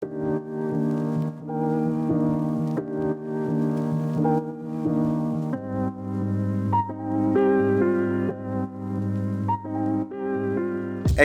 Hey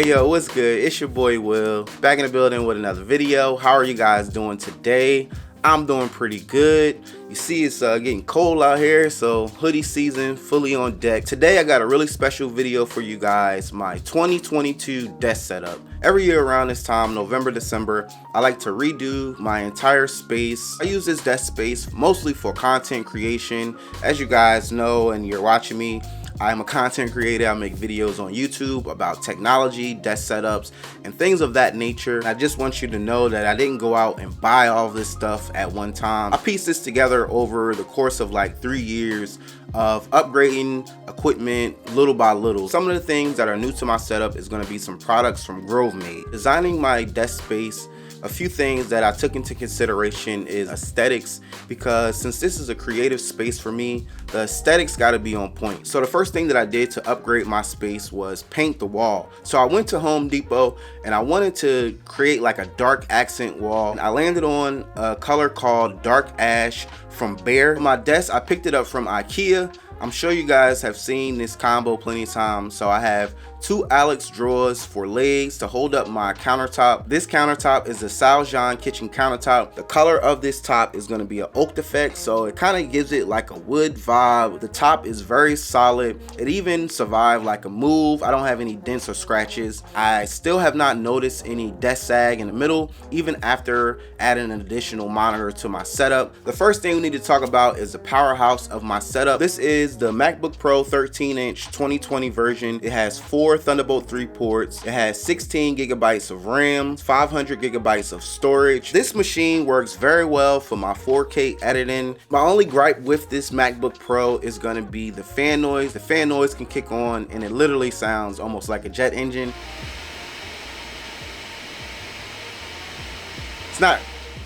yo, what's good? It's your boy Will, back in the building with another video. How are you guys doing today? I'm doing pretty good. You see it's getting cold out here, so hoodie season fully on deck. Today I got a really special video for you guys, my 2022 desk setup. Every year around this time, November, December, I like to redo my entire space. I use this desk space mostly for content creation. As you guys know and you're watching me, I'm a content creator. I make videos on YouTube about technology, desk setups, and things of that nature. I just want you to know that I didn't go out and buy all this stuff at one time. I pieced this together over the course of like 3 years of upgrading equipment little by little. Some of the things that are new to my setup is going to be some products from GroveMade. Designing my desk space, a few things that I took into consideration is aesthetics, because since this is a creative space for me, the aesthetics got to be on point. So the first thing that I did to upgrade my space was paint the wall. So I went to Home Depot and I wanted to create like a dark accent wall, and I landed on a color called dark ash from Benq. My desk, I picked it up from Ikea. I'm sure you guys have seen this combo plenty of times. So I have 2 Alex drawers for legs to hold up my countertop. This countertop is a saljan kitchen countertop. The color of this top is going to be an oak effect, so it kind of gives it like a wood vibe. The top is very solid. It even survived like a move. I don't have any dents or scratches. I still have not noticed any desk sag in the middle, even after adding an additional monitor to my setup. The first thing we need to talk about is the powerhouse of my setup. This is the MacBook Pro 13-inch 2020 version. It has 4 Thunderbolt 3 ports. It has 16 gigabytes of RAM, 500 gigabytes of storage. This machine works very well for my 4K editing. My only gripe with this MacBook Pro is going to be the fan noise. The fan noise can kick on and it literally sounds almost like a jet engine. It's not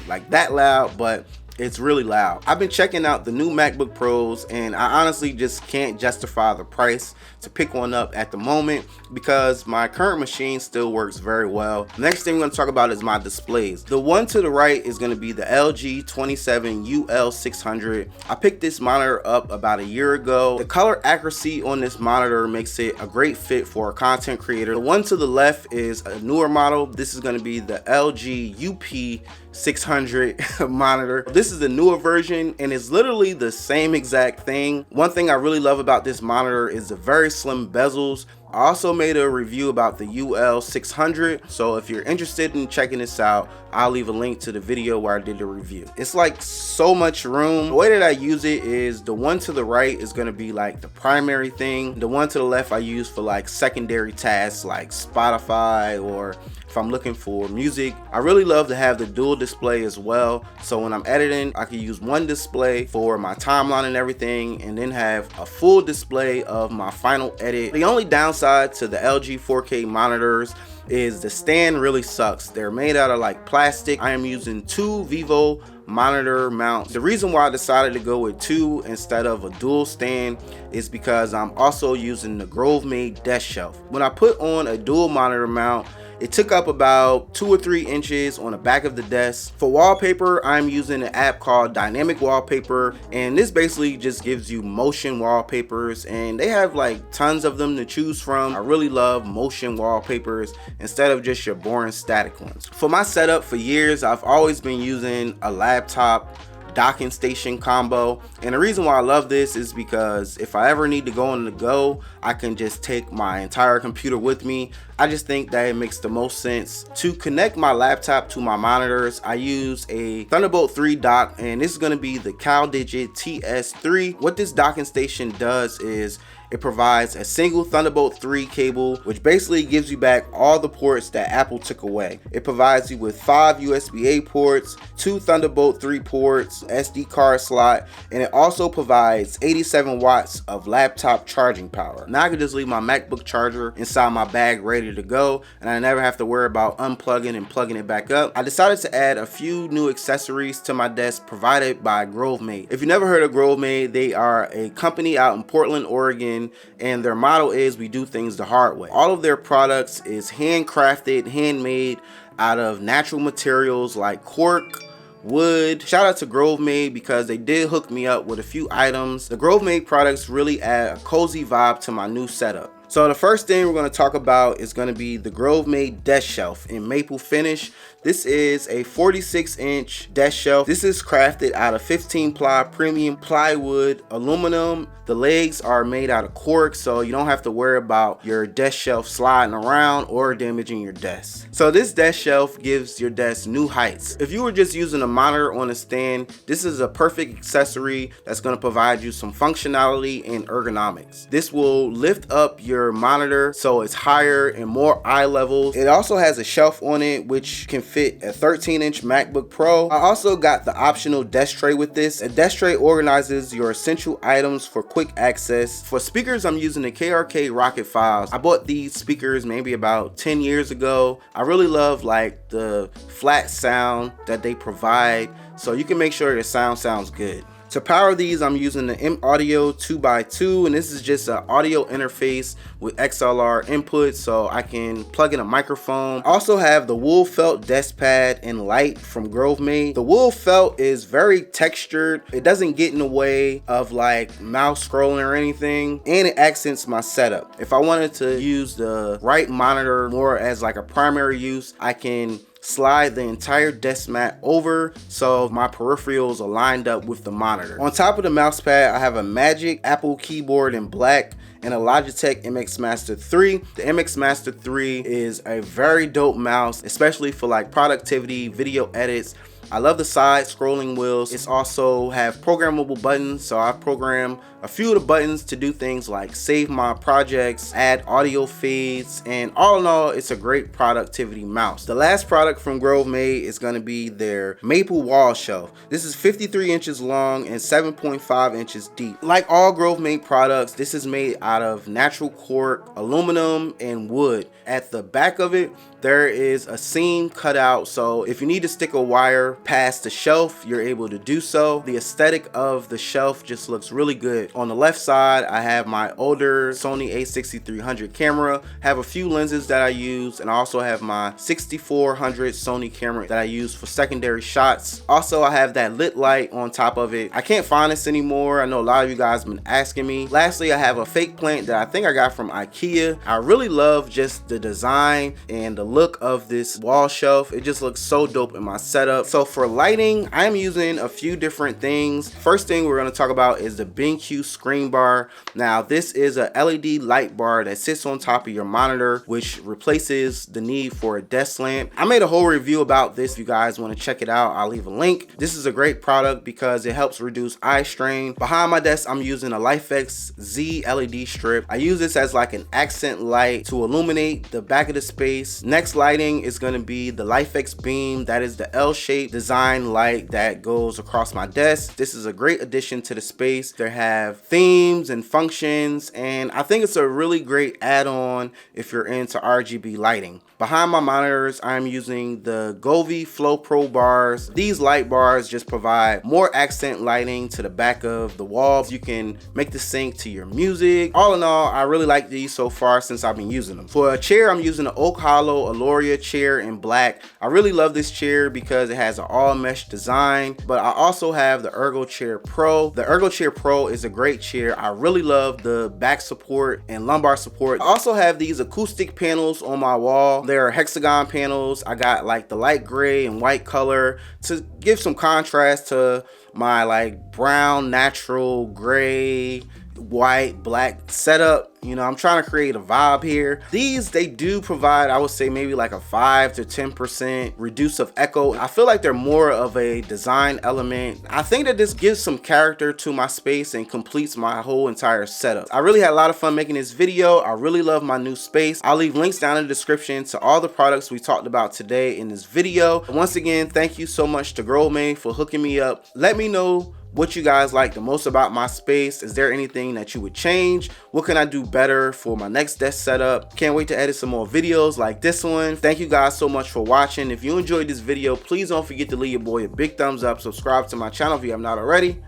like that loud, but it's really loud. I've been checking out the new MacBook Pros and I honestly just can't justify the price to pick one up at the moment because my current machine still works very well. Next thing we're going to talk about is my displays. The one to the right is going to be the LG 27UL600. I picked this monitor up about a year ago. The color accuracy on this monitor makes it a great fit for a content creator. The one to the left is a newer model. This is going to be the LG UP600 monitor. This is the newer version and it's literally the same exact thing. One thing I really love about this monitor is the very slim bezels. I also made a review about the UL600, so if you're interested in checking this out, I'll leave a link to the video where I did the review. It's like so much room. The way that I use it is the one to the right is going to be like the primary thing. The one to the left I use for like secondary tasks like Spotify, or if I'm looking for music. I really love to have the dual display as well, so when I'm editing I can use one display for my timeline and everything and then have a full display of my final edit. The only downside to the LG 4K monitors is the stand really sucks. They're made out of like plastic. I am using 2 Vivo monitor mounts. The reason why I decided to go with 2 instead of a dual stand is because I'm also using the GroveMade desk shelf. When I put on a dual monitor mount, it took up about 2 or 3 inches on the back of the desk. For wallpaper, I'm using an app called Dynamic Wallpaper, and this basically just gives you motion wallpapers, and they have like tons of them to choose from. I really love motion wallpapers instead of just your boring static ones. For my setup for years, I've always been using a laptop docking station combo, and the reason why I love this is because if I ever need to go on the go, I can just take my entire computer with me. I just think that it makes the most sense. To connect my laptop to my monitors, I use a Thunderbolt 3 dock, and this is going to be the Caldigit TS3. What this docking station does is it provides a single Thunderbolt 3 cable, which basically gives you back all the ports that Apple took away. It provides you with 5 USB-A ports, 2 Thunderbolt 3 ports, SD card slot, and it also provides 87 watts of laptop charging power. Now I can just leave my MacBook charger inside my bag ready to go, and I never have to worry about unplugging and plugging it back up. I decided to add a few new accessories to my desk provided by GroveMade. If you never heard of GroveMade, they are a company out in Portland, Oregon, and their motto is we do things the hard way. All of their products is handcrafted, handmade out of natural materials like cork, wood. Shout out to GroveMade because they did hook me up with a few items. The GroveMade products really add a cozy vibe to my new setup. So the first thing we're going to talk about is going to be the GroveMade desk shelf in maple finish. This is a 46-inch desk shelf. This is crafted out of 15-ply premium plywood aluminum. The legs are made out of cork, so you don't have to worry about your desk shelf sliding around or damaging your desk. So this desk shelf gives your desk new heights. If you were just using a monitor on a stand, this is a perfect accessory that's going to provide you some functionality and ergonomics. This will lift up your monitor so it's higher and more eye level. It also has a shelf on it which can fit a 13-inch MacBook Pro. I also got the optional desk tray with this. A desk tray organizes your essential items for quick access. For speakers, I'm using the KRK Rocket Files. I bought these speakers maybe about 10 years ago. I really love like the flat sound that they provide, so you can make sure the sound sounds good. To power these, I'm using the M Audio 2x2, and this is just an audio interface with XLR input, so I can plug in a microphone. I also have the wool felt desk pad and light from GroveMade. The wool felt is very textured. It doesn't get in the way of like mouse scrolling or anything, and it accents my setup. If I wanted to use the right monitor more as like a primary use, I can slide the entire desk mat over so my peripherals are lined up with the monitor. On top of the mouse pad, I have a Magic Apple keyboard in black and a Logitech MX Master 3. The MX Master 3 is a very dope mouse, especially for like productivity, video edits. I love the side scrolling wheels. It's also have programmable buttons, so I program a few of the buttons to do things like save my projects, add audio feeds, and all in all, it's a great productivity mouse. The last product from GroveMade is going to be their maple wall shelf. This is 53 inches long and 7.5 inches deep. Like all GroveMade products, this is made out of natural cork, aluminum, and wood. At the back of it, there is a seam cut out, so if you need to stick a wire past the shelf, you're able to do so. The aesthetic of the shelf just looks really good. On the left side, I have my older Sony a6300 camera, have a few lenses that I use, and I also have my 6400 Sony camera that I use for secondary shots. Also, I have that lit light on top of it. I can't find this anymore. I know a lot of you guys have been asking me. Lastly, I have a fake plant that I think I got from Ikea. I really love just the design and the look of this wall shelf. It just looks so dope in my setup. So for lighting, I'm using a few different things. First thing we're going to talk about is the Benq screen bar. Now this is a LED light bar that sits on top of your monitor, which replaces the need for a desk lamp. I made a whole review about this. If you guys want to check it out, I'll leave a link. This is a great product because it helps reduce eye strain. Behind my desk, I'm using a Lifx Z LED strip. I use this as like an accent light to illuminate the back of the space. Next lighting is going to be the Lifx beam. That is the L-shaped design light that goes across my desk. This is a great addition to the space. They have themes and functions, and I think it's a really great add-on if you're into RGB lighting. Behind my monitors, I'm using the Govee Flow Pro bars. These light bars just provide more accent lighting to the back of the walls. You can make the sync to your music. All in all, I really like these so far since I've been using them. For a chair, I'm using an Oak Hollow Aloria chair in black. I really love this chair because it has an all mesh design, but I also have the Ergo Chair Pro. The Ergo Chair Pro is a great chair. I really love the back support and lumbar support. I also have these acoustic panels on my wall. They're hexagon panels. I got like the light gray and white color to give some contrast to my like brown, natural, gray, white, black setup. You know, I'm trying to create a vibe here. These, they do provide, I would say maybe like a 5 to 10% reduce of echo. I feel like they're more of a design element. I think that this gives some character to my space and completes my whole entire setup. I really had a lot of fun making this video. I really love my new space. I'll leave links down in the description to all the products we talked about today in this video. Once again, thank you so much to GroveMade for hooking me up. Let me know what you guys like the most about my space. Is there anything that you would change? What can I do better for my next desk setup? Can't wait to edit some more videos like this one. Thank you guys so much for watching. If you enjoyed this video, please don't forget to leave your boy a big thumbs up. Subscribe to my channel if you have not already.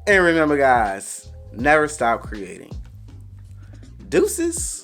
And remember guys, never stop creating. Deuces.